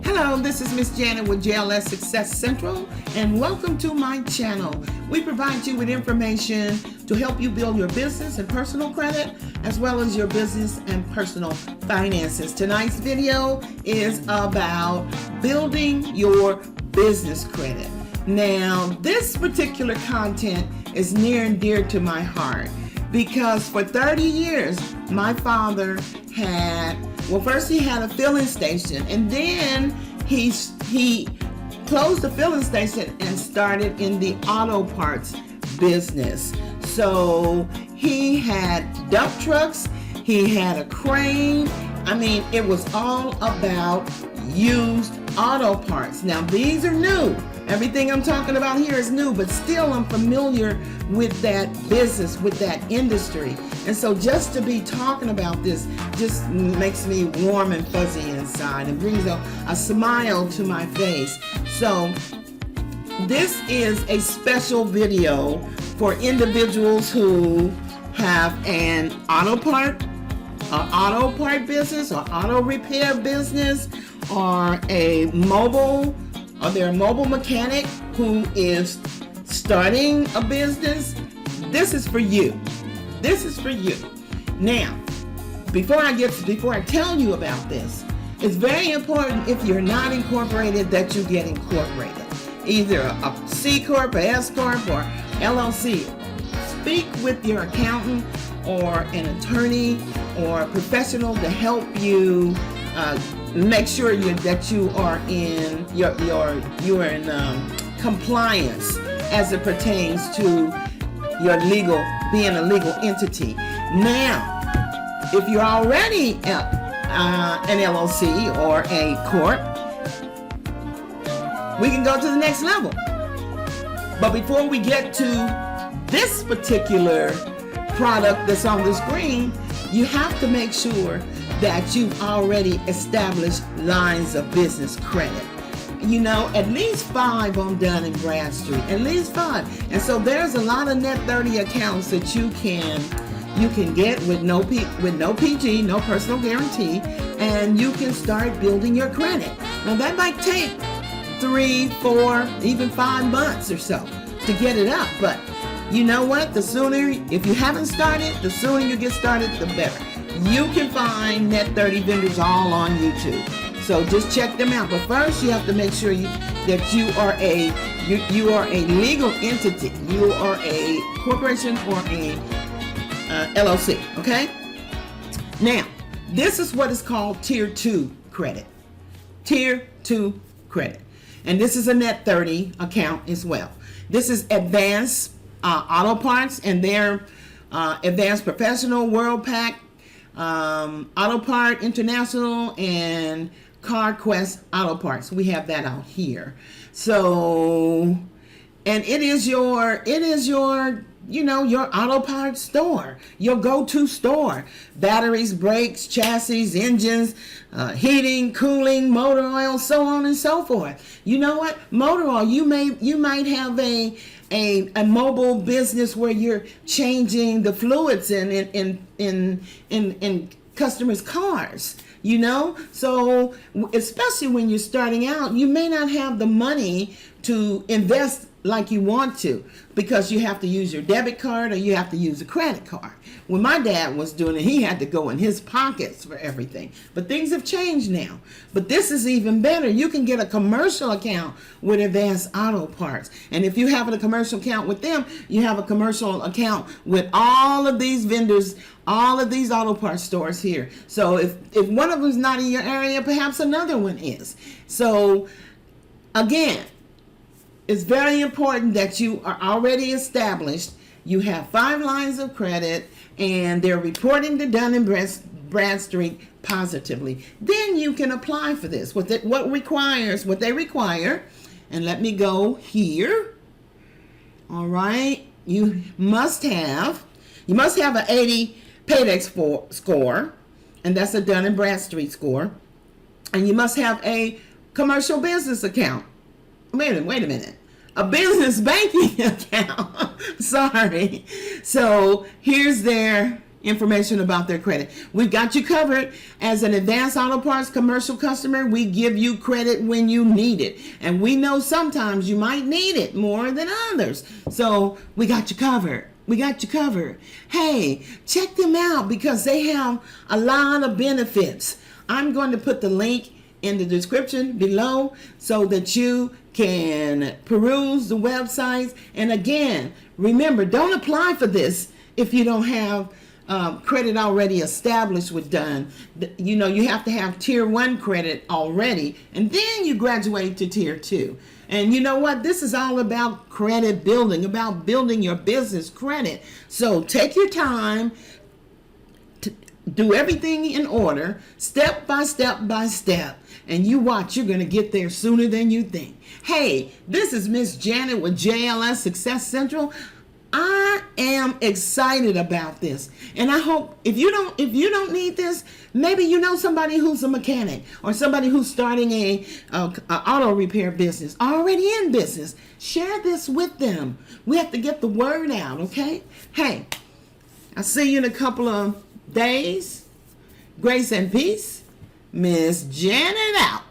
Hello, this is Miss Janet with JLS Success Central, and welcome to my channel. We provide you with information to help you build your business and personal credit, as well as your business and personal finances. Tonight's video is about building your business credit. Now, this particular content is near and dear to my heart because for 30 years, my father first he had a filling station, and then he closed the filling station and started in the auto parts business. So he had dump trucks, he had a crane. I mean, it was all about used auto parts. Now, these are new. Everything I'm talking about here is new, but still I'm familiar with that business, with that industry. And so just to be talking about this just makes me warm and fuzzy inside and brings a smile to my face. So this is a special video for individuals who have an auto part business or auto repair business, or they're a mobile mechanic who is starting a business. This is for you. This is for you. Now, before I tell you about this, it's very important, if you're not incorporated, that you get incorporated. Either a C Corp, a S Corp, or LLC. Speak with your accountant or an attorney or a professional to help you make sure that you are in compliance as it pertains to your being a legal entity. Now, if you're already an LLC or a corp, we can go to the next level. But before we get to this particular product that's on the screen, you have to make sure that you've already established lines of business credit. You know, at least 5 on Dun & Bradstreet, at least 5. And so there's a lot of Net 30 accounts that you can get with no PG, no personal guarantee, and you can start building your credit. Now that might take 3, 4, even 5 months or so to get it up, but you know what? The sooner, if you haven't started, the sooner you get started, the better. You can find Net 30 vendors all on YouTube. So just check them out. But first, you have to make sure that you are a legal entity. You are a corporation or a LLC. Okay. Now, this is what is called Tier 2 credit. Tier 2 credit, and this is a Net 30 account as well. This is Advanced Auto Parts, and they're Advanced Professional, Worldpac, Auto Part International, and CarQuest Auto Parts. We have that out here. So, and it is your your auto parts store, your go-to store. Batteries, brakes, chassis, engines, heating, cooling, motor oil, so on and so forth. You know what? Motor oil, you might have a mobile business where you're changing the fluids in customers' cars. You know, so especially when you're starting out, you may not have the money to invest like you want to, because you have to use your debit card or you have to use a credit card. When my dad was doing it, he had to go in his pockets for everything. But things have changed now. But this is even better. You can get a commercial account with Advanced Auto Parts. And if you have a commercial account with them, you have a commercial account with all of these vendors, all of these auto parts stores here. So if one of them is not in your area, perhaps another one is. So again, it's very important that you are already established. You have 5 lines of credit, and they're reporting to Dun & Bradstreet positively. Then you can apply for this. What they require, and let me go here. All right, you must have an 80 Paydex score, and that's a Dun & Bradstreet score, and you must have a commercial business account. Wait a minute. A business banking account. Sorry. So here's their information about their credit. We've got you covered. As an Advanced Auto Parts commercial customer, we give you credit when you need it. And we know sometimes you might need it more than others. So we got you covered. We got you covered. Hey, check them out because they have a lot of benefits. I'm going to put the link in the description below so that you can peruse the websites. And again, remember, don't apply for this if you don't have credit already established with Dun. You know, you have to have tier 1 credit already, and then you graduate to tier 2. And you know what? This is all about credit building, about building your business credit. So take your time, do everything in order, step by step, and you watch, you're going to get there sooner than you think. Hey, this is Miss Janet with JLS Success Central. I am excited about this, and I hope if you don't need this, maybe you know somebody who's a mechanic or somebody who's starting a auto repair business, already in business. Share this with them. We have to get the word out, okay? Hey, I'll see you in a couple of days. Grace and peace. Miss Janet out.